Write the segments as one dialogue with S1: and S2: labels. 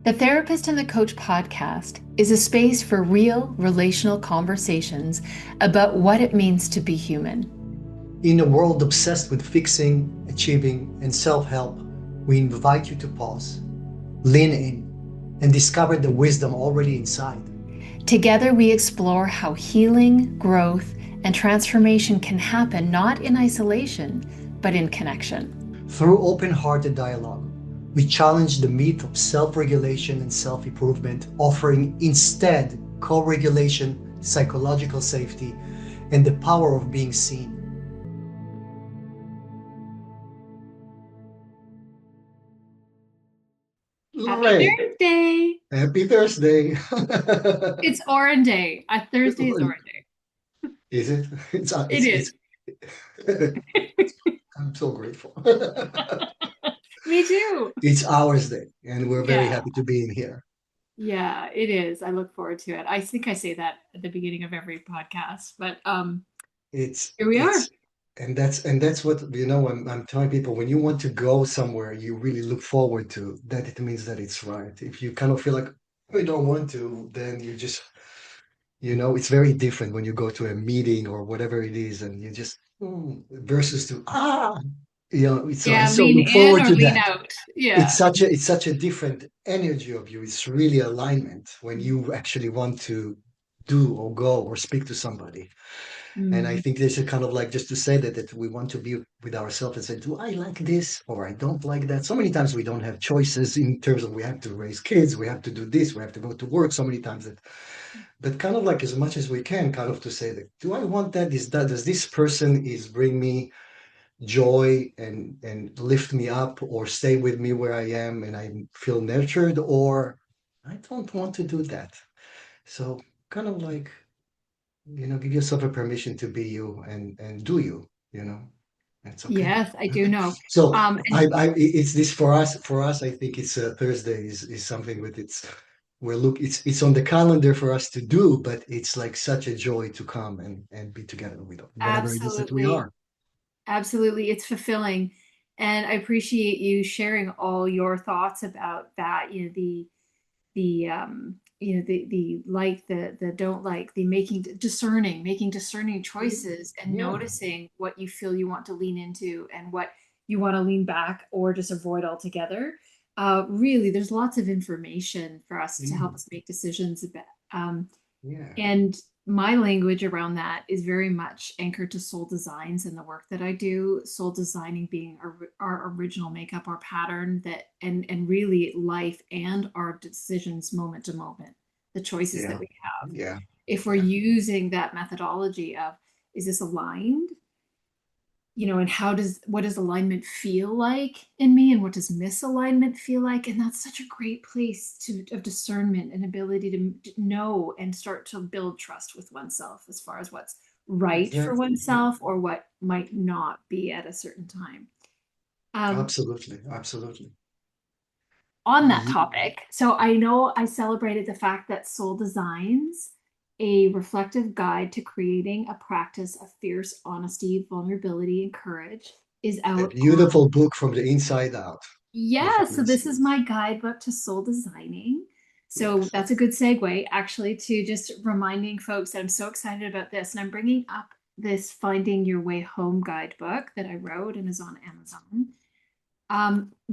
S1: The Therapist and the Coach podcast is a space for real relational conversations about what it means to be human.
S2: In a world obsessed with fixing, achieving, and self help, we invite you to pause, lean in, and discover the wisdom already inside.
S1: Together, we explore how healing, growth, and transformation can happen not in isolation, but in connection.
S2: Through open hearted dialogue, we challenge the myth of self regulation and self improvement, offering instead co regulation, psychological safety, and the power of being seen.
S1: Happy
S2: Lerae,
S1: Thursday!
S2: happy Thursday.
S1: It's Oren Day. Thursday is Oren Day.
S2: Is it? It's,
S1: It is.
S2: I'm so grateful.
S1: Me too.
S2: It's ours day, and we're very
S1: Yeah.
S2: happy to be in here.
S1: Yeah, it is. I look forward to it. I think I say that at the beginning of every podcast, but
S2: It's
S1: here we are.
S2: it's and that's what I'm telling people, when you want to go somewhere you really look forward to that, it means that it's right. If you kind of feel like I don't want to, then you just it's very different when you go to a meeting or whatever it is, and you just versus to it's so I
S1: Yeah,
S2: so
S1: lean
S2: look
S1: in
S2: forward
S1: or
S2: to
S1: lean
S2: that.
S1: out.
S2: It's
S1: Yeah.
S2: such a different energy of you. It's really alignment when you actually want to do or go or speak to somebody. And I
S1: Mm.
S2: think this is kind of like just to say that we want to be with ourselves and say, do I like this or I don't like that? So many times we don't have choices in terms of we have to raise kids, we have to do this, we have to go to work so many times that, but kind of like as much as we can, kind of to say that, do I want that? Does this person is bring me joy and lift me up or stay with me where I am and I feel nurtured, or I don't want to do that. So kind of like give yourself a permission to be you and do you, that's okay.
S1: Yes, I do know.
S2: So
S1: And
S2: it's this for us I think it's Thursday is something with it's on the calendar for us to do, but it's like such a joy to come and be together with whatever it is that we
S1: absolutely,
S2: are.
S1: absolutely, it's fulfilling. And I appreciate you sharing all your thoughts about that, the like, the don't like, the making discerning choices and
S2: Yeah.
S1: noticing what you feel you want to lean into and what you want to lean back or just avoid altogether. Really, there's lots of information for us to help
S2: Mm,
S1: us make decisions about.
S2: yeah.
S1: And my language around that is very much anchored to soul designs and the work that I do. Soul designing being our original makeup, our pattern that, and really life and our decisions moment to moment, the choices that
S2: Yeah.
S1: we have.
S2: Yeah.
S1: If we're
S2: Yeah.
S1: using that methodology of, is this aligned? And what does alignment feel like in me, and what does misalignment feel like? And that's such a great place of discernment and ability to know and start to build trust with oneself as far as what's right for
S2: Exactly.
S1: oneself or what might not be at a certain time. um,
S2: Absolutely. Absolutely.
S1: on that
S2: Ye-
S1: topic, so I know I celebrated the fact that Soul Designs, a reflective guide to creating a practice of fierce honesty, vulnerability, and courage, is
S2: A
S1: out on.
S2: beautiful book from the inside out, if
S1: Yeah,
S2: I
S1: so
S2: may
S1: this
S2: say.
S1: is my guidebook to soul designing. So
S2: Yes.
S1: that's a good segue, actually, to just reminding folks that I'm so excited about this. And I'm bringing up this Finding Your Way Home guidebook that I wrote and is on Amazon.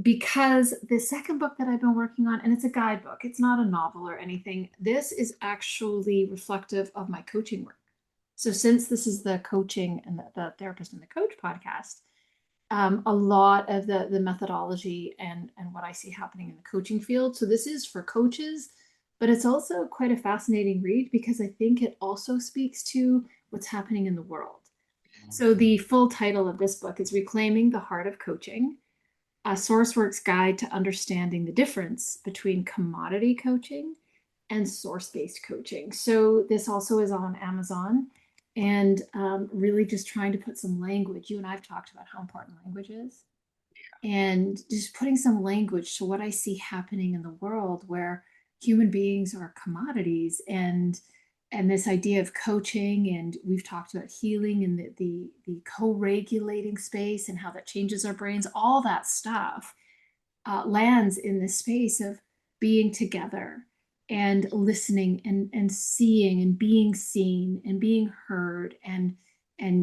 S1: Because the second book that I've been working on, and it's a guidebook, it's not a novel or anything, this is actually reflective of my coaching work. So, since this is the coaching and the therapist and the coach podcast, a lot of the methodology and what I see happening in the coaching field. So this is for coaches, but it's also quite a fascinating read because I think it also speaks to what's happening in the world. So the full title of this book is Reclaiming the Heart of Coaching, a SourceWorks guide to understanding the difference between commodity coaching and source-based coaching. So this also is on Amazon, and really just trying to put some language. You and I have talked about how important language is, and just putting some language to what I see happening in the world where human beings are commodities, and this idea of coaching, and we've talked about healing and the co-regulating space and how that changes our brains, all that stuff lands in this space of being together and listening and seeing and being seen and being heard and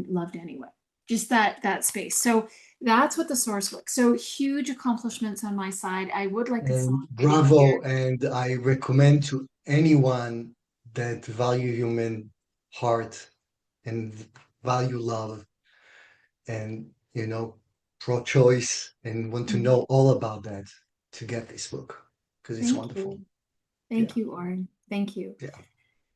S1: loved anyway. Just that space. So that's what the source looks. So huge accomplishments on my side. I would like to
S2: And
S1: celebrate it
S2: bravo.
S1: here.
S2: And I recommend to anyone that value human heart and value love and, pro-choice and want to
S1: Mhm.
S2: know all about that to get this book because it's
S1: Thank
S2: wonderful.
S1: you.
S2: Yeah.
S1: Thank you, Oren. Thank you.
S2: Yeah.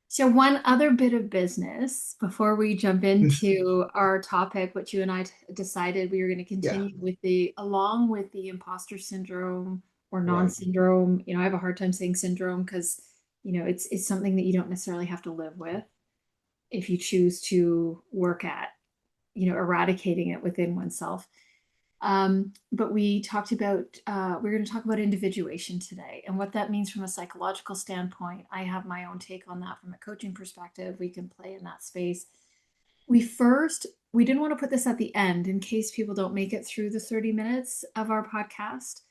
S1: So, one other bit of business before we jump into our topic, which you and I decided we were going to
S2: Yeah.
S1: continue with along with the imposter syndrome or
S2: Right.
S1: non-syndrome. I have a hard time saying syndrome because, it's something that you don't necessarily have to live with if you choose to work at, eradicating it within oneself. But we talked about, we're going to talk about individuation today and what that means from a psychological standpoint. I have my own take on that from a coaching perspective. We can play in that space. We didn't want to put this at the end in case people don't make it through the 30 minutes of our podcast.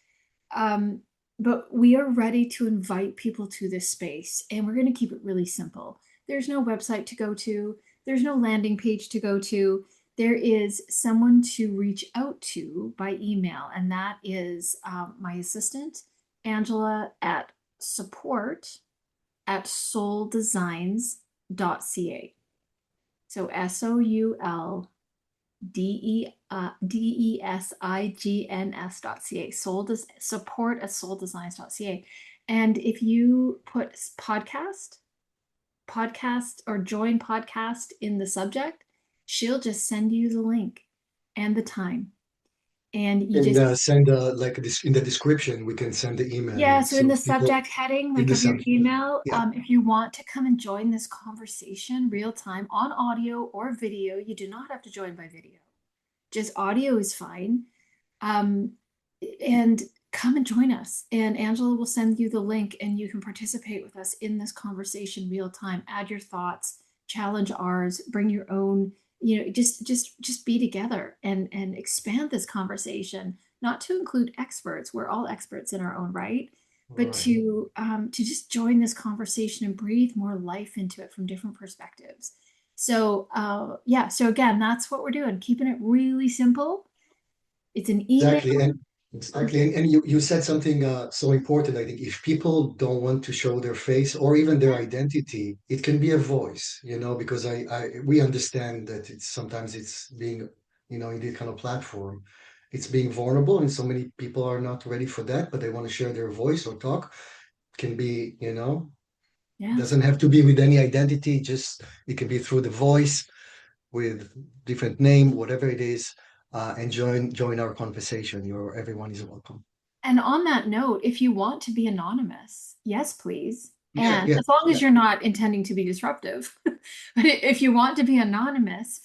S1: Um, but we are ready to invite people to this space and we're going to keep it really simple. There's no website to go to, there's no landing page to go to. There is someone to reach out to by email, and that is my assistant, Angela, at support at souldesigns.ca. So SOULDESIGNS.ca. Support at souldesigns.ca. And if you put podcast or join podcast in the subject, she'll just send you the link and the time. And you
S2: And
S1: just,
S2: send like this in the description, we can send the
S1: yeah,
S2: email
S1: so in
S2: so
S1: the
S2: people
S1: subject heading,
S2: in
S1: like
S2: the
S1: of your
S2: subject.
S1: email,
S2: Yeah.
S1: if you want to come and join this conversation real time on audio or video, you do not have to join by video. Just audio is fine. Um, and come and join us. And Angela will send you the link and you can participate with us in this conversation real time. Add your thoughts, challenge ours, bring your own, just be together and expand this conversation, not to include experts. We're all experts in our own right, but
S2: Right.
S1: to just join this conversation and breathe more life into it from different perspectives. So yeah, so again, that's what we're doing, keeping it really simple. It's an email.
S2: Exactly. And exactly. And you said something so important. I think if people don't want to show their face or even their identity, it can be a voice, because we understand that sometimes it's being, in this kind of platform, it's being vulnerable, and so many people are not ready for that, but they want to share their voice or talk. Can be,
S1: Yeah.
S2: doesn't have to be with any identity, just it can be through the voice with different name, whatever it is, and join our conversation. Everyone is welcome.
S1: And on that note, if you want to be anonymous, yes, please.
S2: Yeah,
S1: And
S2: yeah,
S1: as long
S2: yeah.
S1: as you're not intending to be disruptive, but if you want to be anonymous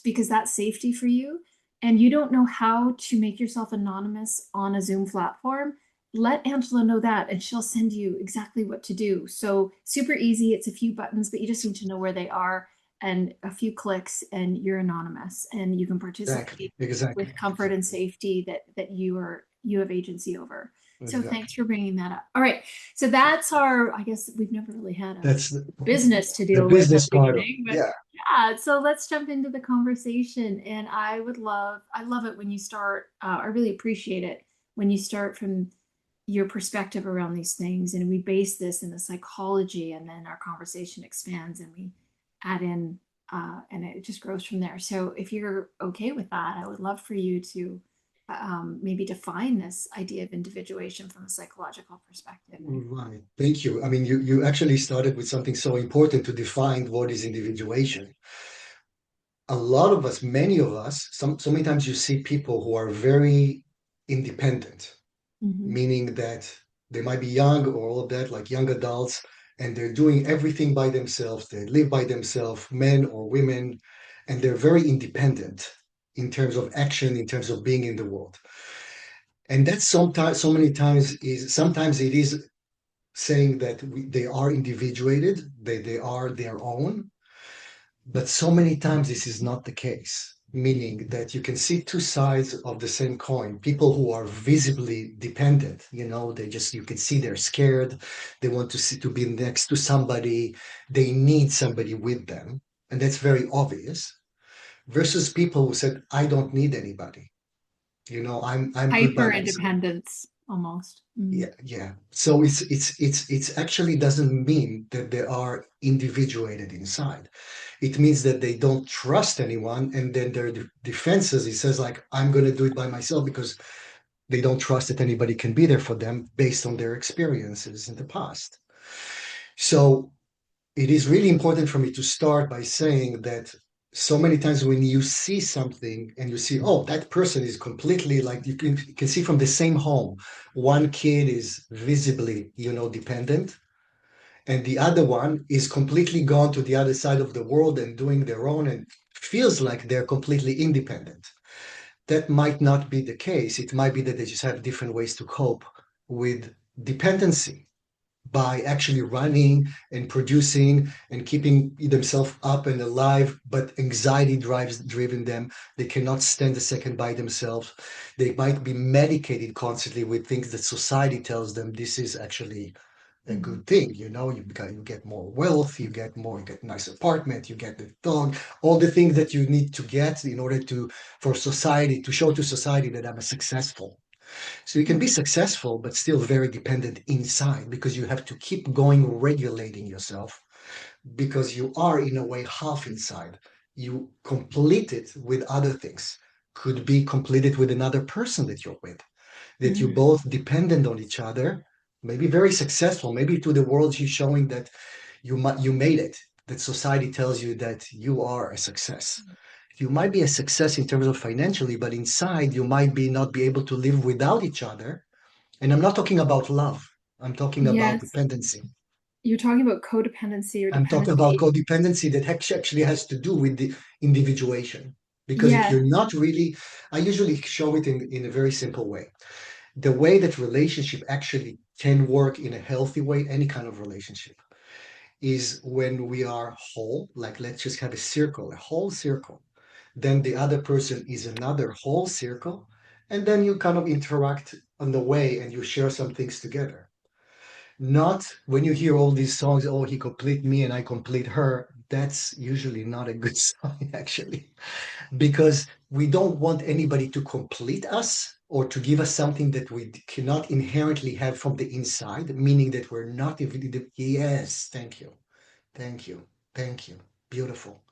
S1: because that's safety for you, and you don't know how to make yourself anonymous on a Zoom platform, let Angela know that and she'll send you exactly what to do. So super easy. It's a few buttons, but you just need to know where they are and a few clicks and you're anonymous and you can
S2: Exactly,
S1: participate
S2: exactly,
S1: with comfort and
S2: exactly,
S1: safety that you have agency over. So thanks
S2: exactly.
S1: for bringing that up. All right. So that's our, I guess we've never really had a
S2: That's
S1: business to
S2: the
S1: deal with at
S2: business
S1: the
S2: part of
S1: beginning, but
S2: yeah.
S1: yeah, so let's jump into the conversation. And I love it when you start, I really appreciate it when you start from your perspective around these things. And we base this in the psychology, and then our conversation expands and we add in, and it just grows from there. So if you're okay with that, I would love for you to maybe define this idea of individuation from a psychological perspective.
S2: Right. Thank you. I mean, you actually started with something so important to define what is individuation. A lot of us, many of us, so many times you see people who are very independent,
S1: Mhm.
S2: meaning that they might be young or all of that, like young adults, and they're doing everything by themselves. They live by themselves, men or women, and they're very independent in terms of action, in terms of being in the world. And that's sometimes, so many times is sometimes it is saying that they are individuated, they are their own, but so many times this is not the case. meaning that you can see two sides of the same coin. People who are visibly dependent, they just, you can see they're scared, they want to be next to somebody, they need somebody with them, and that's very obvious. Versus people who said, I don't need anybody. I'm good by
S1: Hyper
S2: myself.
S1: independence almost.
S2: Yeah, yeah. So it's actually doesn't mean that they are individuated inside. It means that they don't trust anyone, and then their defenses, it says like, I'm going to do it by myself, because they don't trust that anybody can be there for them based on their experiences in the past. So it is really important for me to start by saying that so many times when you see something and you see, oh, that person is completely, like, you can see from the same home, one kid is visibly, dependent, and the other one is completely gone to the other side of the world and doing their own and feels like they're completely independent. That might not be the case. It might be that they just have different ways to cope with dependency by actually running and producing and keeping themselves up and alive, but anxiety drives driven them. They cannot stand a second by themselves. They might be medicated constantly with things that society tells them this is actually a
S1: Mhm.
S2: good thing. You get more wealth, you get a nice apartment, you get the dog, all the things that you need to get in order for society to show to society that I'm a successful. So you can be
S1: Mhm.
S2: successful, but still very dependent inside, because you have to keep going regulating yourself, because you are in a way half inside. You complete it with other things. Could be completed with another person that you're with, that you
S1: Mhm.
S2: both dependent on each other, maybe very successful, maybe to the world you're showing that you made it, that society tells you that you are a success. You might be a success in terms of financially, but inside you might be not be able to live without each other. And I'm not talking about love. I'm talking about
S1: Yes,
S2: dependency.
S1: you're talking about codependency or
S2: I'm talking about
S1: dependency.
S2: codependency that actually has to do with the individuation. Because if
S1: Yeah.
S2: you're not really, I usually show it in a very simple way. The way that relationship actually can work in a healthy way, any kind of relationship, is when we are whole, like let's just have a circle, a whole circle. Then the other person is another whole circle. And then you kind of interact on the way and you share some things together. Not when you hear all these songs, oh, he complete me and I complete her. That's usually not a good sign, actually, because we don't want anybody to complete us or to give us something that we cannot inherently have from the inside, meaning that we're not. Yes, thank you. Thank you. Thank you. Beautiful.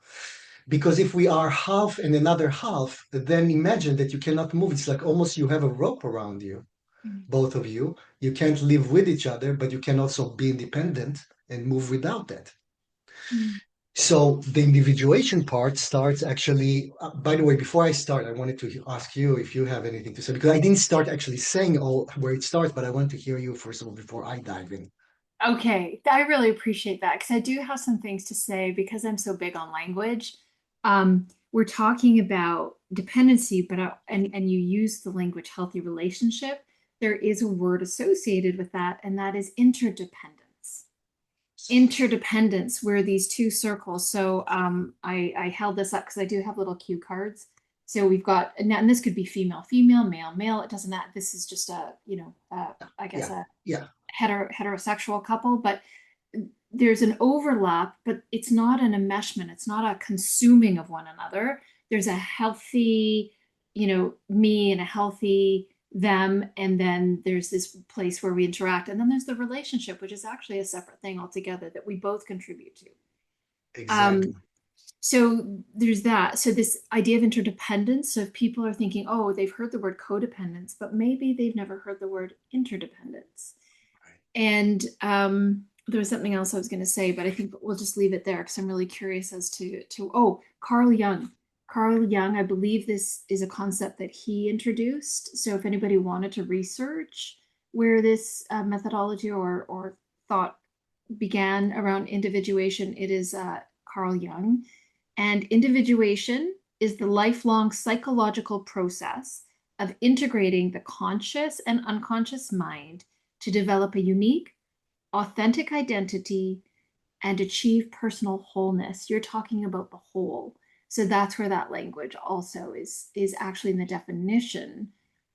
S2: Because if we are half and another half, then imagine that you cannot move. It's like almost you have a rope around you,
S1: Mm.
S2: both of you. You can't live with each other, but you can also be independent and move without that.
S1: Mm.
S2: So the individuation part starts actually. By the way, before I start, I wanted to ask you if you have anything to say, because I didn't start actually saying all where it starts, but I want to hear you first of all before I dive in.
S1: Okay, I really appreciate that because I do have some things to say because I'm so big on language. We're talking about dependency, but and you use the language healthy relationship. There is a word associated with that, and that is interdependence. Interdependence, where these two circles. So I held this up because I do have little cue cards. So we've got, and this could be female, female, male, male. It doesn't matter. This is just a, I guess
S2: Yeah,
S1: a
S2: yeah,
S1: heterosexual couple, but there's an overlap, but it's not an enmeshment. It's not a consuming of one another. There's a healthy, me and a healthy them. And then there's this place where we interact. And then there's the relationship, which is actually a separate thing altogether that we both contribute to.
S2: exactly.
S1: Um, so there's that. So this idea of interdependence. So if people are thinking, oh, they've heard the word codependence, but maybe they've never heard the word interdependence. And there was something else I was going to say, but I think we'll just leave it there because I'm really curious as to oh, Carl Jung. Carl Jung, I believe this is a concept that he introduced. So if anybody wanted to research where this methodology or thought began around individuation, it is Carl Jung. And individuation is the lifelong psychological process of integrating the conscious and unconscious mind to develop a unique, authentic identity and achieve personal wholeness. You're talking about the whole. So that's where that language also is actually in the definition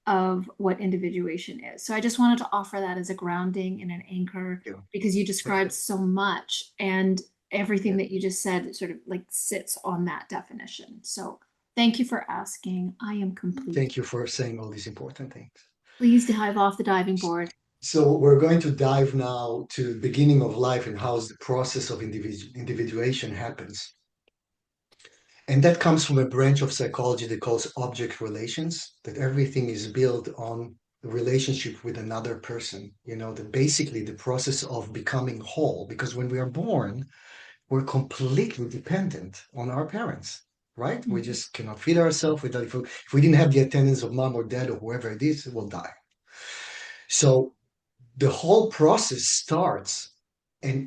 S1: of what individuation is. So I just wanted to offer that as a grounding and an anchor
S2: You know,
S1: because you
S2: that's
S1: described
S2: good.
S1: so much and everything
S2: Yeah.
S1: that you just said sort of like sits on that definition. So thank you for asking. I am complete.
S2: Thank you for saying all these important things.
S1: Please dive off the diving board.
S2: So we're going to dive now to the beginning of life and how the process of individuation happens. And that comes from a branch of psychology that calls object relations, that everything is built on the relationship with another person. That basically the process of becoming whole, because when we are born, we're completely dependent on our parents, right? We
S1: Mhm.
S2: just cannot feed ourselves. If we didn't have the attendance of mom or dad or whoever it is, we'll die. So the whole process starts and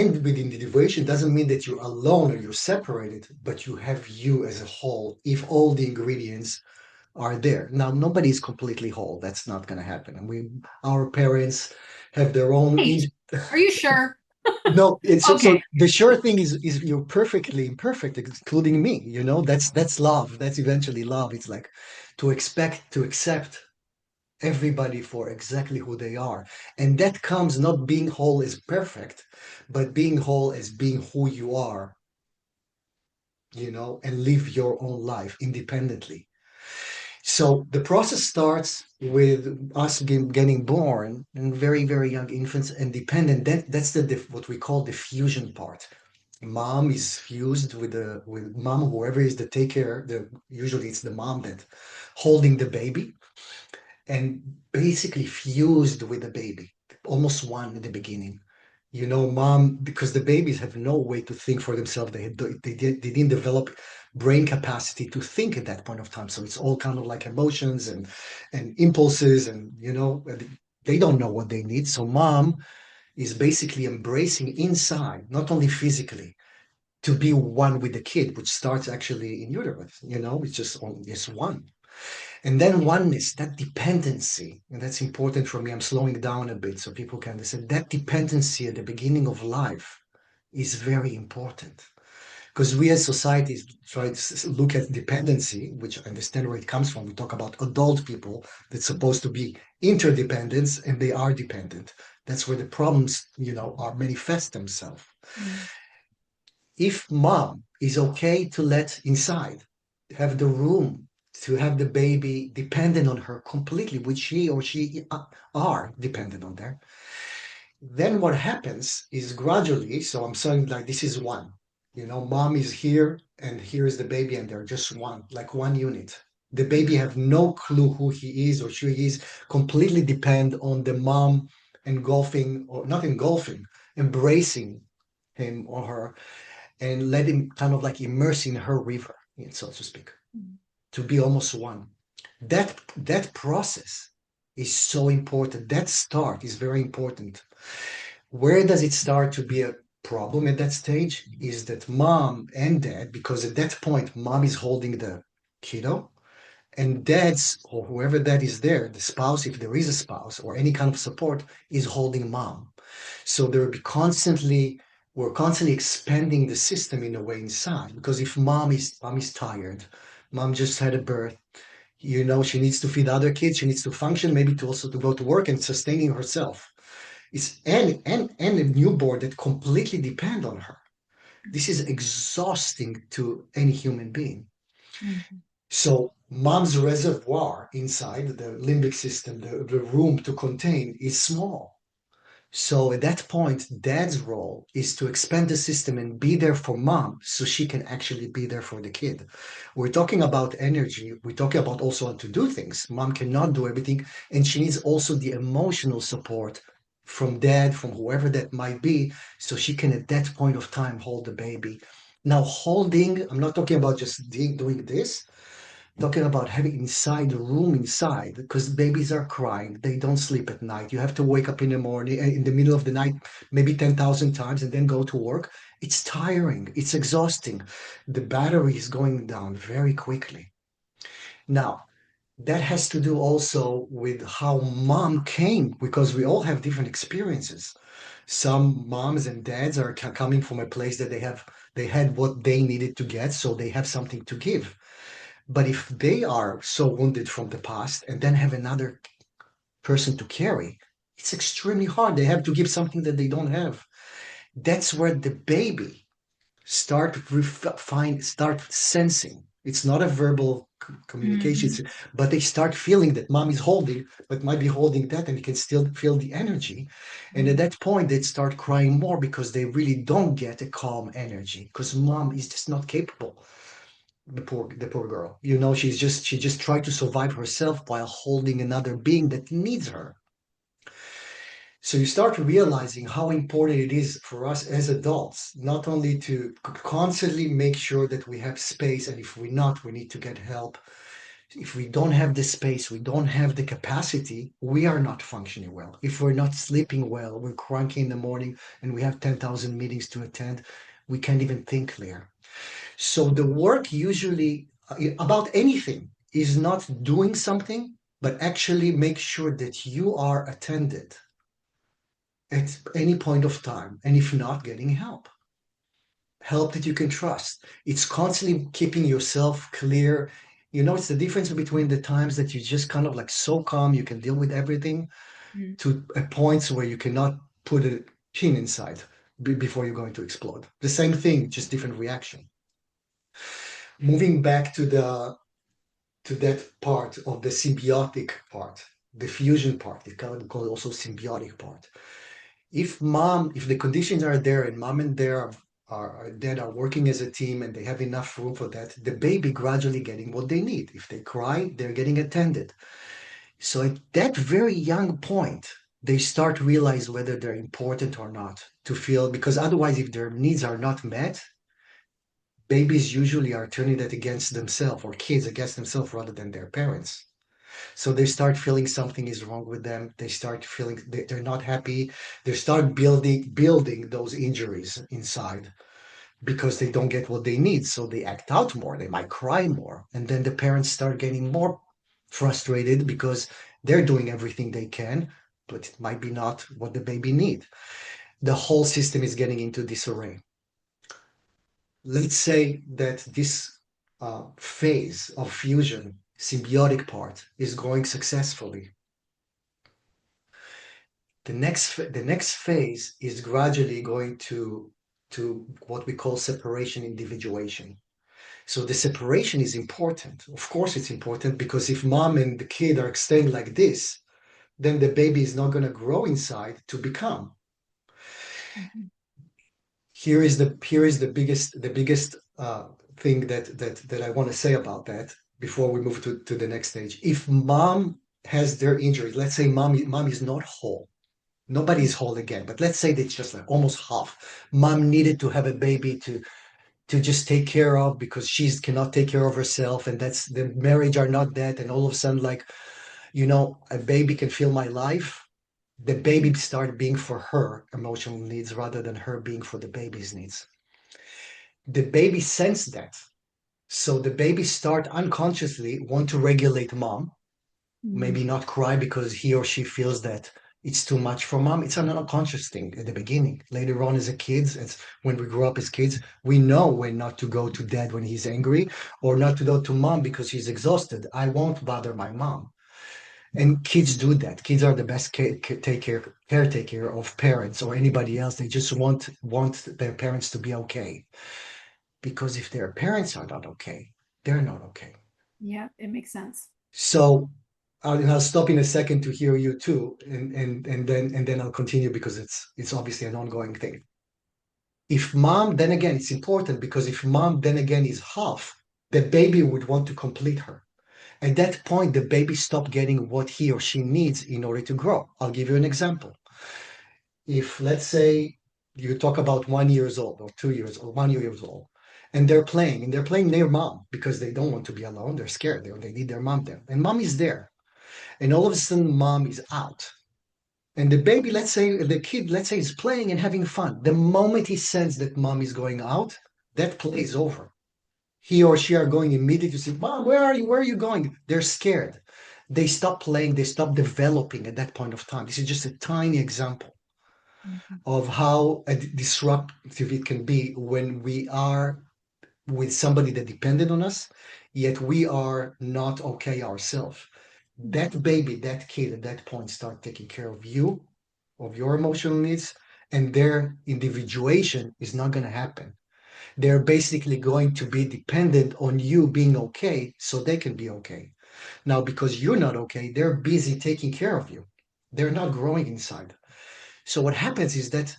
S2: end with individuation. Doesn't mean that you're alone or you're separated, but you have you as a whole if all the ingredients are there. Now, nobody is completely whole. That's not going to happen. And our parents have their own.
S1: Hey, are you sure?
S2: No, it's so
S1: Okay.
S2: the sure thing is you're perfectly imperfect, including me. That's love. That's eventually love. It's like to accept everybody for exactly who they are. And that comes not being whole as perfect, but being whole as being who you are, and live your own life independently. So the process starts with us getting born and very, very young infants and dependent. That's what we call the fusion part. Mom is fused with mom, whoever is the take care. Usually it's the mom that holding the baby and basically fused with the baby, almost one in the beginning. Mom, because the babies have no way to think for themselves. They didn't develop brain capacity to think at that point of time. So it's all kind of like emotions and impulses, and they don't know what they need. So mom is basically embracing inside, not only physically, to be one with the kid, which starts actually in utero. It's one. And then oneness, that dependency, and that's important for me. I'm slowing down a bit so people can understand that dependency at the beginning of life is very important because we as societies try to look at dependency, which I understand where it comes from. We talk about adult people that's supposed to be interdependence and they are dependent. That's where the problems, are manifest themselves.
S1: Mm.
S2: If mom is okay to let inside, have the room to have the baby dependent on her completely, which she or she are dependent on there, then what happens is gradually, so I'm saying like this is one, mom is here and here is the baby and they're just one, like one unit. The baby have no clue who he is or she is, completely depend on the mom engulfing or not engulfing, embracing him or her and let him kind of like immerse in her river, so to speak,
S1: Mm.
S2: to be almost one. That process is so important. That start is very important. Where does it start to be a problem at that stage? Is that mom and dad, because at that point, mom is holding the kiddo, and dad's or whoever that is there, the spouse, if there is a spouse or any kind of support, is holding mom. So there will be we're constantly expanding the system in a way inside. Because if mom is tired, mom just had a birth, she needs to feed other kids, she needs to function, maybe to also to go to work and sustaining herself. It's and a newborn that completely depend on her. This is exhausting to any human being.
S1: Mhm.
S2: So mom's reservoir inside the limbic system, the room to contain is small. So at that point, dad's role is to expand the system and be there for mom so she can actually be there for the kid. We're talking about energy. We're talking about also how to do things. Mom cannot do everything. And she needs also the emotional support from dad, from whoever that might be, so she can at that point of time hold the baby. Now, holding, I'm not talking about just doing this, talking about having inside the room inside because babies are crying, they don't sleep at night, you have to wake up in the morning in the middle of the night maybe 10,000 times and then go to work. It's tiring, it's exhausting, the battery is going down very quickly. Now that has to do also with how mom came, because we all have different experiences. Some moms and dads are coming from a place that they have They had what they needed to get, so they have something to give. But if they are so wounded from the past and then have another person to carry, it's extremely hard. They have to give something that they don't have. That's where the baby start sensing. It's not a verbal communication,
S1: Mhm.
S2: but they start feeling that mom is holding, but might be holding that, and you can still feel the energy. And at
S1: Mhm.
S2: that point, they start crying more because they really don't get a calm energy because mom is just not capable. The poor girl, she just tried to survive herself while holding another being that needs her. So you start realizing how important it is for us as adults, not only to constantly make sure that we have space, and if we're not, we need to get help. If we don't have the space, we don't have the capacity, we are not functioning well. If we're not sleeping well, we're cranky in the morning and we have 10,000 meetings to attend, we can't even think clear. So the work usually about anything is not doing something, but actually make sure that you are attended at any point of time. And if not, getting help that you can trust. It's constantly keeping yourself clear. It's the difference between the times that you just kind of like so calm, you can deal with everything,
S1: Mhm.
S2: to a points where you cannot put a pin inside before you're going to explode. The same thing, just different reaction. Moving back to that part of the symbiotic part, the fusion part, they call it also symbiotic part. If the conditions are there and mom and dad are working as a team and they have enough room for that, the baby gradually getting what they need. If they cry, they're getting attended. So at that very young point, they start realize whether they're important or not to feel, because otherwise, if their needs are not met, babies usually are turning that against themselves, or kids against themselves rather than their parents. So they start feeling something is wrong with them. They start feeling they're not happy. They start building those injuries inside because they don't get what they need. So they act out more. They might cry more. And then the parents start getting more frustrated because they're doing everything they can, but it might be not what the baby need. The whole system is getting into disarray. Let's say that this phase of fusion, symbiotic part, is going successfully. The next phase is gradually going to what we call separation individuation. So the separation is important. Of course, it's important because if mom and the kid are staying like this, then the baby is not going to grow inside to become.
S1: Mhm.
S2: Here is the biggest thing that I want to say about that before we move to the next stage. If mom has their injuries, let's say mom is not whole. Nobody is whole again, but let's say that it's just like almost half. Mom needed to have a baby to just take care of because she cannot take care of herself, and that's the marriage are not that, and all of a sudden, like, a baby can fill my life. The baby start being for her emotional needs rather than her being for the baby's needs. The baby sense that. So the baby start unconsciously want to regulate mom,
S1: Mhm.
S2: maybe not cry because he or she feels that it's too much for mom. It's an unconscious thing at the beginning. Later on, as a kids, it's when we grow up as kids, we know when not to go to dad when he's angry, or not to go to mom because he's exhausted. I won't bother my mom. And kids do that. Kids are the best caretaker of parents or anybody else. They just want their parents to be okay. Because if their parents are not okay, they're not okay.
S1: Yeah, it makes sense.
S2: So I'll stop in a second to hear you too, and then I'll continue because it's obviously an ongoing thing. If mom, then again, it's important because if mom then again is half, the baby would want to complete her. At that point, the baby stopped getting what he or she needs in order to grow. I'll give you an example. If let's say you talk about 1 years old or 2 years or 1 years old, and they're playing near mom because they don't want to be alone. They're scared. They need their mom there, and mom is there. And all of a sudden mom is out, and the baby, let's say the kid, let's say, is playing and having fun. The moment he senses that mom is going out, that play is over. He or she are going immediately to say, mom, where are you going? They're scared. They stop playing, they stop developing at that point of time. This is just a tiny example.
S1: Mhm.
S2: of how disruptive it can be when we are with somebody that depended on us, yet we are not okay ourselves. That baby, that kid at that point start taking care of you, of your emotional needs, and their individuation is not going to happen. They're basically going to be dependent on you being okay so they can be okay. Now, because you're not okay, they're busy taking care of you. They're not growing inside. So what happens is that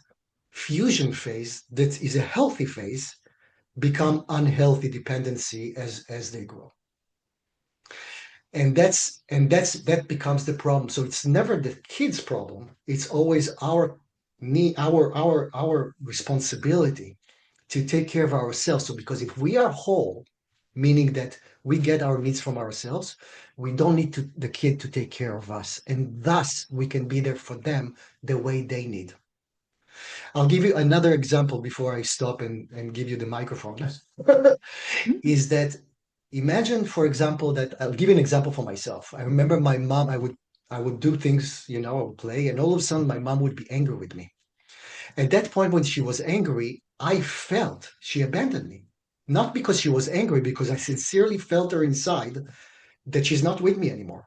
S2: fusion phase that is a healthy phase become unhealthy dependency as they grow, that becomes the problem. So it's never the kid's problem, it's always our need, our responsibility to take care of ourselves. So because if we are whole, meaning that we get our needs from ourselves, we don't need the kid to take care of us, and thus we can be there for them the way they need. I'll give you another example before I stop and give you the microphone.
S1: Mhm.
S2: Is that imagine, for example, that I'll give you an example for myself. I remember my mom, I would do things, I would play, and all of a sudden my mom would be angry with me. At that point when she was angry, I felt she abandoned me. Not because she was angry, because I sincerely felt her inside that she's not with me anymore.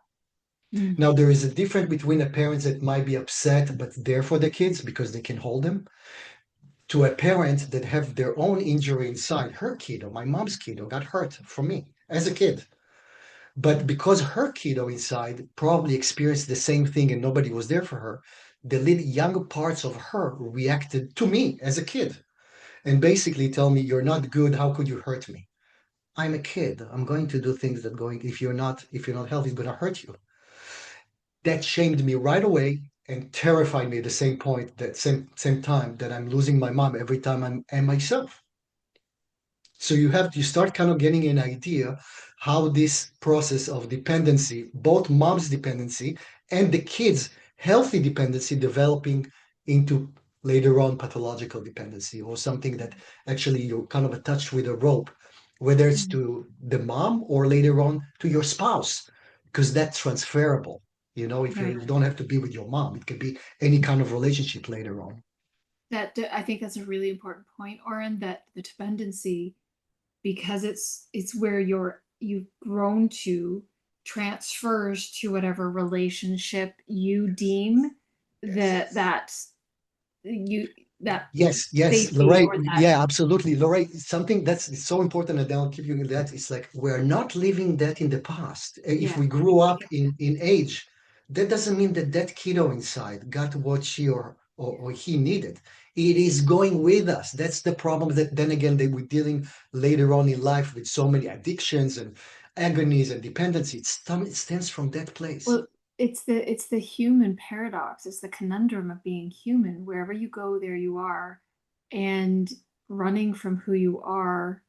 S1: Mhm.
S2: Now, there is a difference between a parent that might be upset but there for the kids because they can hold them, to a parent that have their own injury inside. Her kid or my mom's kid or got hurt from me as a kid. But because her kiddo inside probably experienced the same thing and nobody was there for her, the little young parts of her reacted to me as a kid and basically tell me, "You're not good. How could you hurt me?" I'm a kid. I'm going to do things that going, if you're not healthy, it's going to hurt you. That shamed me right away and terrified me at the same point, that same time that I'm losing my mom every time I'm myself. So you start kind of getting an idea how this process of dependency, both mom's dependency and the kids' healthy dependency, developing into later on pathological dependency, or something that actually you're kind of attached with a rope, whether it's
S1: Mhm.
S2: to the mom or later on to your spouse, because that's transferable. If
S1: Right.
S2: you don't have to be with your mom, it can be any kind of relationship later on.
S1: I think that's a really important point, Oren, that the dependency, because it's where you've grown to, transfers to whatever relationship you deem
S2: Yes.
S1: that you that
S2: Yes, yes,
S1: safety
S2: Lerae.
S1: or that.
S2: Yeah, absolutely. Lerae, something that's so important, and I'll keep you that. It's like we're not living that in the past. If
S1: Yeah,
S2: we
S1: I
S2: grew
S1: think
S2: up in age, that doesn't mean that kiddo inside got what she or he needed. It is going with us. That's the problem. That then again, they were dealing later on in life with so many addictions and agonies and dependency. It stems from that place.
S1: well, it's the human paradox. It's the conundrum of being human. Wherever you go, there you are, and running from who you are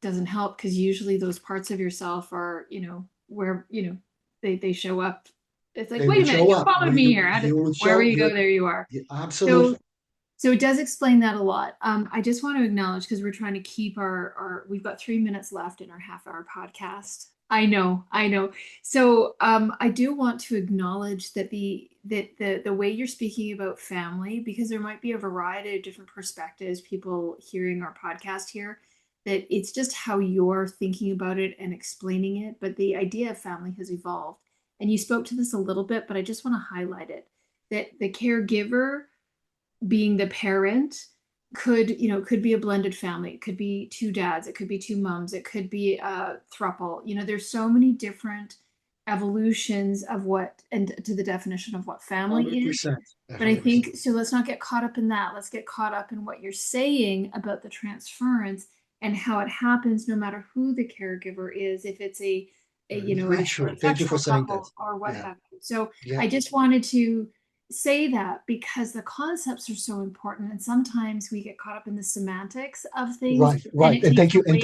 S1: doesn't help, because usually those parts of yourself are, where, they show up. It's like,
S2: They
S1: wait
S2: would
S1: a minute,
S2: show
S1: you
S2: up.
S1: followed me here.
S2: You would
S1: Wherever
S2: show.
S1: you go, there you are.
S2: Yeah,
S1: So
S2: absolutely.
S1: so it does explain that a lot. I just want to acknowledge, because we're trying to keep we've got 3 minutes left in our half-hour podcast. I know. So I do want to acknowledge that the way you're speaking about family, because there might be a variety of different perspectives, people hearing our podcast here, that it's just how you're thinking about it and explaining it. But the idea of family has evolved. And you spoke to this a little bit, but I just want to highlight it, that the caregiver, being the parent, could be a blended family. It could be two dads, it could be two moms, it could be a throuple. There's so many different evolutions of what, and to the definition of what family is.
S2: 100%.
S1: But I
S2: 100%.
S1: think, so let's not get caught up in that. Let's get caught up in what you're saying about the transference and how it happens, no matter who the caregiver is, if it's
S2: It's
S1: a
S2: very true. Thank you for
S1: heterosexual
S2: saying that.
S1: couple or what
S2: Yeah.
S1: have you. So
S2: Yeah.
S1: I just wanted to say that, because the concepts are so important, and sometimes we get caught up in the semantics of things,
S2: Right.
S1: and
S2: Right.
S1: it
S2: And
S1: takes
S2: thank you
S1: away.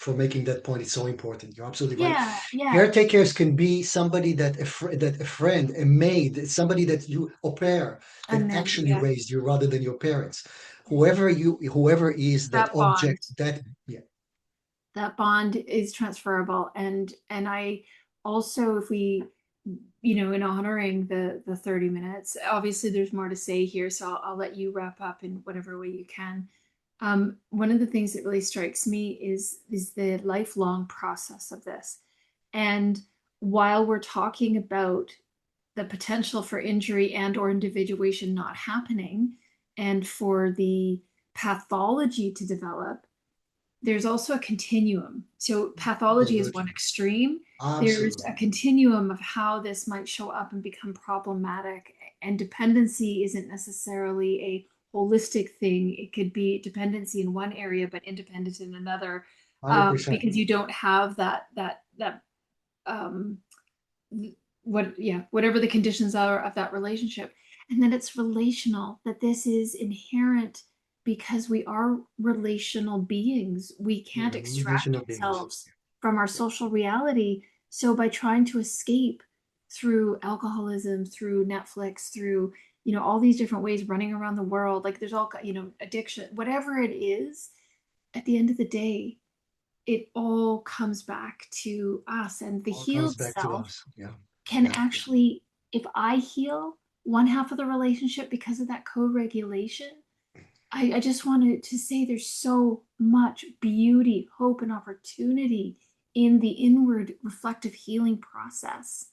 S2: for making that point. It's so important. You're absolutely right.
S1: Yeah, yeah.
S2: Caretakers can be somebody that a friend, a maid, somebody that you au pair
S1: And
S2: that
S1: then,
S2: actually
S1: yeah,
S2: raised you rather than your parents. Whoever is that
S1: that bond.
S2: object, that yeah.
S1: That bond is transferable. And I also, if we in honoring the 30 minutes. Obviously, there's more to say here, so I'll let you wrap up in whatever way you can. One of the things that really strikes me is the lifelong process of this. And while we're talking about the potential for injury and or individuation not happening, and for the pathology to develop, there's also a continuum. So pathology is one
S2: Absolutely.
S1: extreme. There's a
S2: Absolutely.
S1: continuum of how this might show up and become problematic. And dependency isn't necessarily a holistic thing. It could be dependency in one area, but independent in another,
S2: 100%.
S1: because you don't have that um, whatever the conditions are of that relationship. And then it's relational, that this is inherent because we are relational beings. We
S2: Yeah,
S1: can't extract
S2: relational beings.
S1: ourselves from our social reality. So by trying to escape through alcoholism, through Netflix, through all these different ways, running around the world, like there's all addiction, whatever it is, at the end of the day, it all comes back to us. And the
S2: All comes
S1: healed
S2: back to
S1: self
S2: us. Yeah.
S1: can
S2: Yeah.
S1: actually, if I heal one half of the relationship because of that co-regulation, I just wanted to say there's so much beauty, hope, and opportunity in the inward reflective healing process,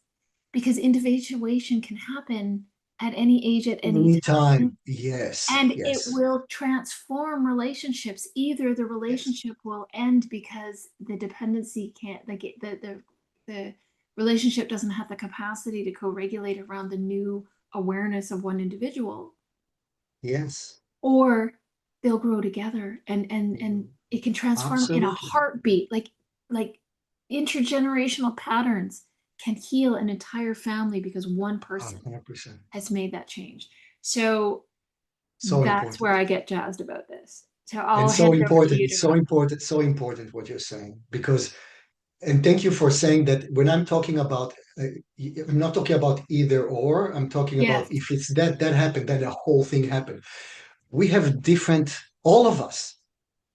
S1: because individuation can happen at any age, at any time,
S2: Anytime. Yes.
S1: and it
S2: Yes.
S1: will transform relationships. Either the
S2: Yes.
S1: relationship will end because the dependency can't, like the relationship doesn't have the capacity to co-regulate around the new awareness of one individual,
S2: Yes.
S1: or they'll grow together, and it can transform in a
S2: Absolutely.
S1: heartbeat. Like intergenerational patterns can heal an entire family because one person
S2: 100%.
S1: has made that change. So
S2: So
S1: that's where
S2: important.
S1: I get jazzed about this. So
S2: And
S1: I'll
S2: so
S1: hand it over to you
S2: important,
S1: to
S2: so
S1: wrap up.
S2: important, so important what you're saying. Because, and thank you for saying that when I'm talking about, I'm not talking about either or, I'm talking about
S1: Yes,
S2: if it's that happened, then the whole thing happened. We have different, all of us,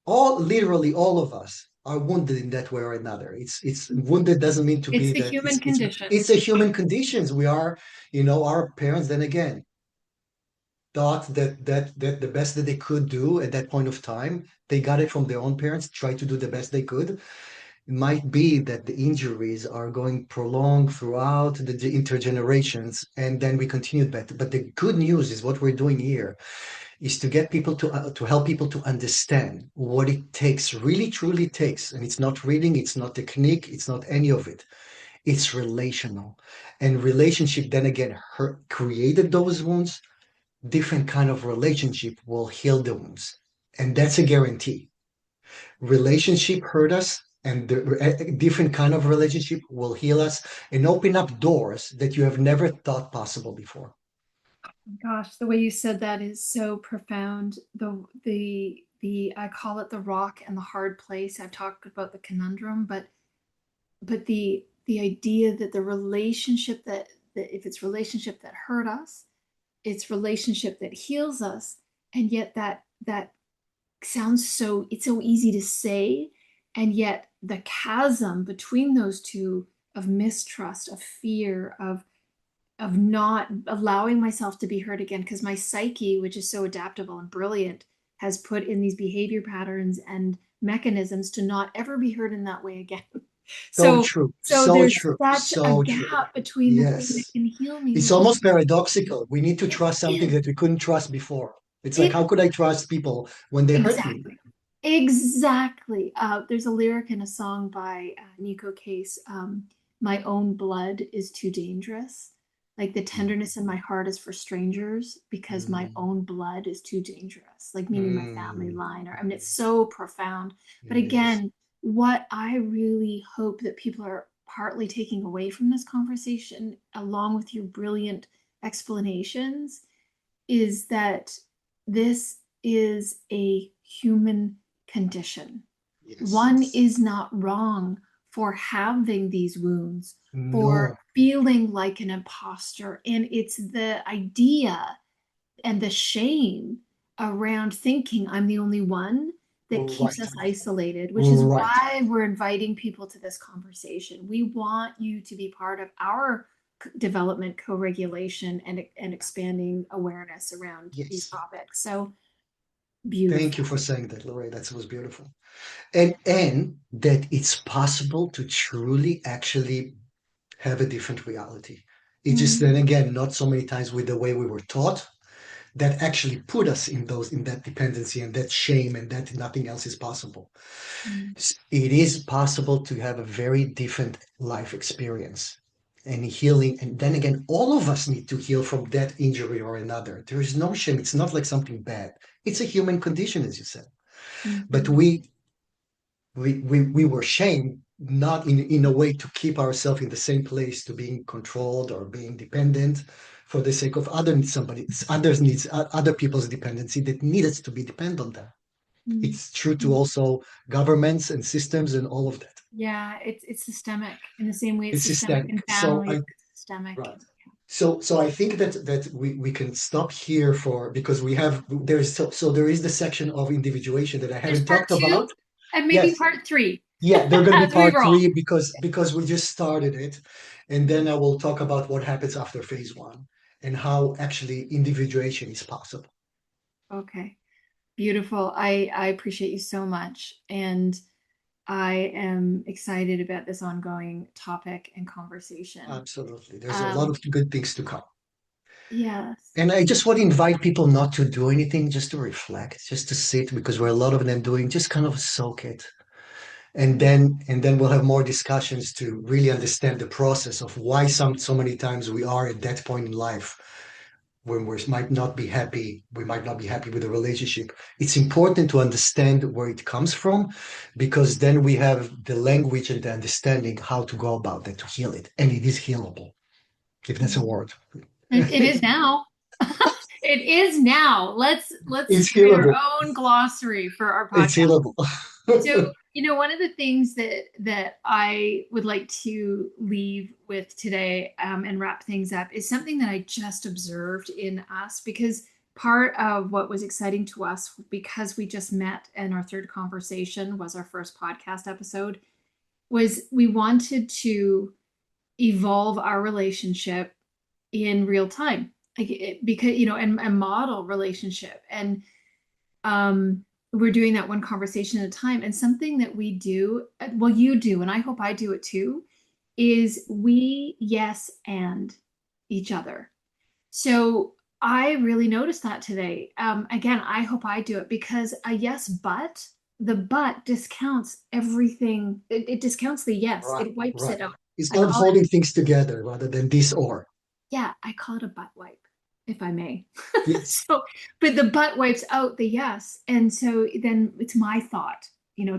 S2: literally all of us are wounded in that way or another. It's wounded doesn't mean to
S1: it's
S2: be
S1: the
S2: that
S1: human condition.
S2: it's a human conditions. We are, our parents then again thought that the best that they could do at that point of time, they got it from their own parents, tried to do the best they could. It might be that the injuries are going prolonged throughout the intergenerations, and then we continued better. But the good news is what we're doing here is to get people to help people to understand what it takes, really truly takes. And it's not reading, it's not technique, it's not any of it. It's relational. And relationship then again created those wounds. Different kind of relationship will heal the wounds. And that's a guarantee. Relationship hurt us, and the different kind of relationship will heal us and open up doors that you have never thought possible before.
S1: Gosh, the way you said that is so profound. The I call it the rock and the hard place. I've talked about the conundrum, but the idea that the relationship that if it's relationship that hurt us, it's relationship that heals us, and yet that sounds so, it's so easy to say, and yet the chasm between those two, of mistrust, of fear, of not allowing myself to be hurt again, because my psyche, which is so adaptable and brilliant, has put in these behavior patterns and mechanisms to not ever be hurt in that way again.
S2: So
S1: so
S2: true,
S1: so
S2: so
S1: there's
S2: true,
S1: such a
S2: so true.
S1: gap between the thing that
S2: Yes.
S1: can heal me,
S2: It's
S1: which is
S2: almost paradoxical. We need to
S1: it
S2: trust something
S1: is
S2: that we couldn't trust before. It's like,
S1: it
S2: how could I trust people when they hurt me?
S1: exactly. Exactly. There's a lyric in a song by Nico Case. My own blood is too dangerous. Like the
S2: Mm,
S1: tenderness in my heart is for strangers because my
S2: mm,
S1: own blood is too dangerous. Like meaning my family
S2: mm.
S1: line. Or I mean, it's so profound. But
S2: It is.
S1: again, what I really hope that people are partly taking away from this conversation, along with your brilliant explanations, is that this is a human condition.
S2: Yes.
S1: One is not wrong for having these wounds, for
S2: No.
S1: feeling like an imposter. And it's the idea and the shame around thinking I'm the only one that keeps
S2: Right.
S1: us isolated, which is
S2: Right.
S1: why we're inviting people to this conversation. We want you to be part of our development, co-regulation, and expanding awareness around these
S2: Yes.
S1: topics. So
S2: Thank
S1: beautiful.
S2: you for saying that, Lorraine. That was beautiful. And that it's possible to truly actually have a different reality. It's just
S1: Mm,
S2: then again, not so many times with the way we were taught that actually put us in that dependency and that shame and that nothing else is possible.
S1: mm,
S2: It is possible to have a very different life experience and healing. And then again, all of us need to heal from that injury or another. There is no shame. It's not like something bad. It's a human condition, as you said. But
S1: mhm,
S2: we were shamed not in a way to keep ourselves in the same place, to being controlled or being dependent for the sake of others needs other people's dependency that need us to be dependent on them.
S1: mm,
S2: It's true to
S1: mm.
S2: also governments and systems and all of that.
S1: Yeah, it's systemic in the same way it's
S2: It's
S1: systemic in
S2: systemic. So
S1: families,
S2: I
S1: it's systemic.
S2: right. So I think that we can stop here for because we have there is the section of individuation that I
S1: There's
S2: haven't
S1: part
S2: talked
S1: two
S2: about.
S1: and maybe
S2: Yes,
S1: part three
S2: yeah, they're going to be
S1: as we
S2: part
S1: roll.
S2: three because we just started it, and then I will talk about what happens after phase one and how actually individuation is possible.
S1: Okay, beautiful. I appreciate you so much, and I am excited about this ongoing topic and conversation.
S2: Absolutely, there's a lot
S1: Um,
S2: of good things to come.
S1: yes.
S2: And I just want to invite people not to do anything, just to reflect, just to sit, because we're a lot of them doing, just kind of soak it.
S1: Mm,
S2: And then we'll have more discussions to really understand the process of why so many times we are at that point in life when we might not be happy, we might not be happy with the relationship. It's important to understand where it comes from, because then we have the language and the understanding how to go about that to heal it. And it is healable, if that's a
S1: mm.
S2: word.
S1: It is now. It is now. Let's
S2: It's
S1: create our
S2: healable.
S1: own glossary for our
S2: It's
S1: podcast.
S2: healable.
S1: So, one of the things that I would like to leave with today, and wrap things up, is something that I just observed in us, because part of what was exciting to us, because we just met and our third conversation was our first podcast episode, was we wanted to evolve our relationship in real time, like because and model relationship, and we're doing that one conversation at a time. And something that we do, well, you do, and I hope I do it too, is we yes and each other. So I really noticed that today. Again, I hope I do it, because a yes, but the but discounts everything. It discounts the yes.
S2: Right,
S1: It wipes
S2: right.
S1: it out.
S2: It's
S1: I
S2: kind of
S1: call it,
S2: holding things together rather than this or.
S1: yeah, I call it a butt wipe, if I may.
S2: Yes,
S1: So, but the butt wipes out the yes. And so then it's my thought,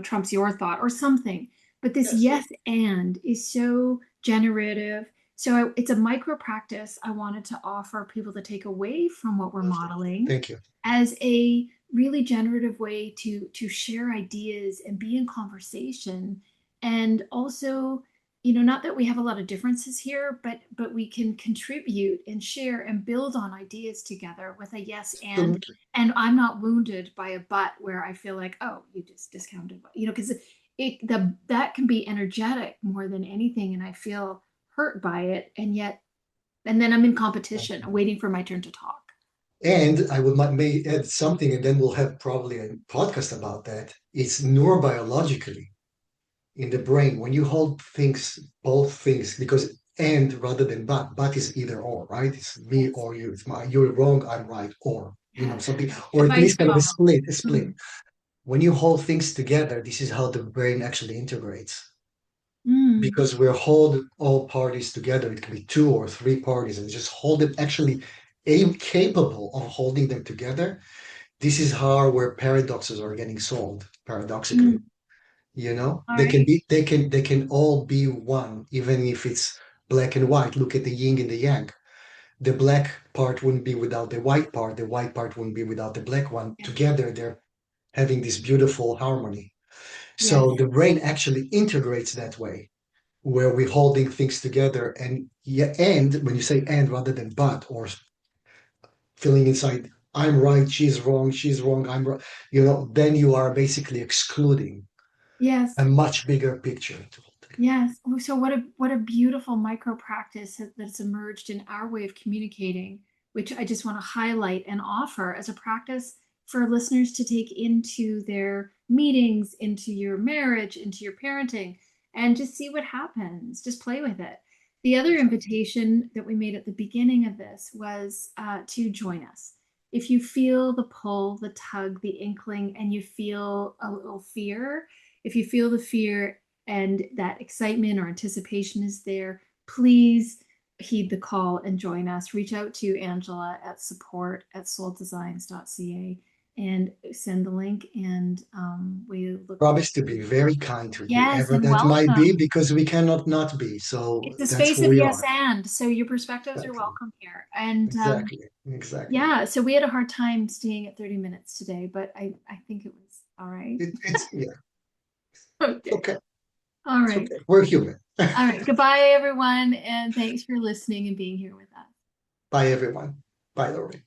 S1: trumps your thought or something. But this
S2: yes.
S1: yes and is so generative. So it's a micro practice I wanted to offer people to take away from what we're
S2: Love that.
S1: modeling
S2: Thank you.
S1: as a really generative way to share ideas and be in conversation. And also, not that we have a lot of differences here, but we can contribute and share and build on ideas together with a yes
S2: Absolutely.
S1: and I'm not wounded by a but where I feel like, oh, you just discounted, because that can be energetic more than anything, and I feel hurt by it, and then I'm in competition, I'm waiting for my turn to talk.
S2: And I would may add something, and then we'll have probably a podcast about that. It's neurobiologically in the brain when you hold things, both things, because and rather than but is either or, right? It's me
S1: Yes.
S2: or you. It's you're wrong, I'm right, or something, or at
S1: Vice
S2: least kind of
S1: model.
S2: a split.
S1: Mm.
S2: When you hold things together, this is how the brain actually integrates.
S1: Mm.
S2: Because we're hold all parties together. It can be two or three parties, and just hold them actually capable of holding them together. This is how where paradoxes are getting solved, paradoxically.
S1: Mm. All
S2: They can
S1: right.
S2: be they can all be one, even if it's black and white. Look at the yin and the yang. The black part wouldn't be without the white part wouldn't be without the black one.
S1: Yes.
S2: Together, they're having this beautiful harmony. So
S1: Yes.
S2: the brain actually integrates that way, where we're holding things together. And yeah, and when you say and rather than but, or feeling inside, I'm right, she's wrong, I'm right, then you are basically excluding a
S1: Yes.
S2: much bigger picture.
S1: Yes. Oh, so what a beautiful micro practice that's emerged in our way of communicating, which I just want to highlight and offer as a practice for listeners to take into their meetings, into your marriage, into your parenting, and just see what happens. Just play with it. The other invitation that we made at the beginning of this was to join us. If you feel the pull, the tug, the inkling, and you feel a little fear, if you feel the fear and that excitement or anticipation is there, please heed the call and join us. Reach out to Angela at support@souldesigns.ca and send the link. And we look forward.
S2: Promise to be very kind to
S1: Yes,
S2: whoever
S1: and
S2: that might be,
S1: welcome.
S2: because we cannot not be. So
S1: It's a
S2: that's
S1: space
S2: who
S1: of
S2: we
S1: yes
S2: are.
S1: and. So your perspectives are
S2: Exactly.
S1: welcome here. And
S2: Exactly. Exactly.
S1: yeah, so we had a hard time staying at 30 minutes today, but I think it was all right.
S2: Yeah, it's
S1: Okay.
S2: okay.
S1: All
S2: It's
S1: right.
S2: okay. We're human.
S1: All right. Goodbye, everyone. And thanks for listening and being here with us.
S2: Bye, everyone. Bye, Lori.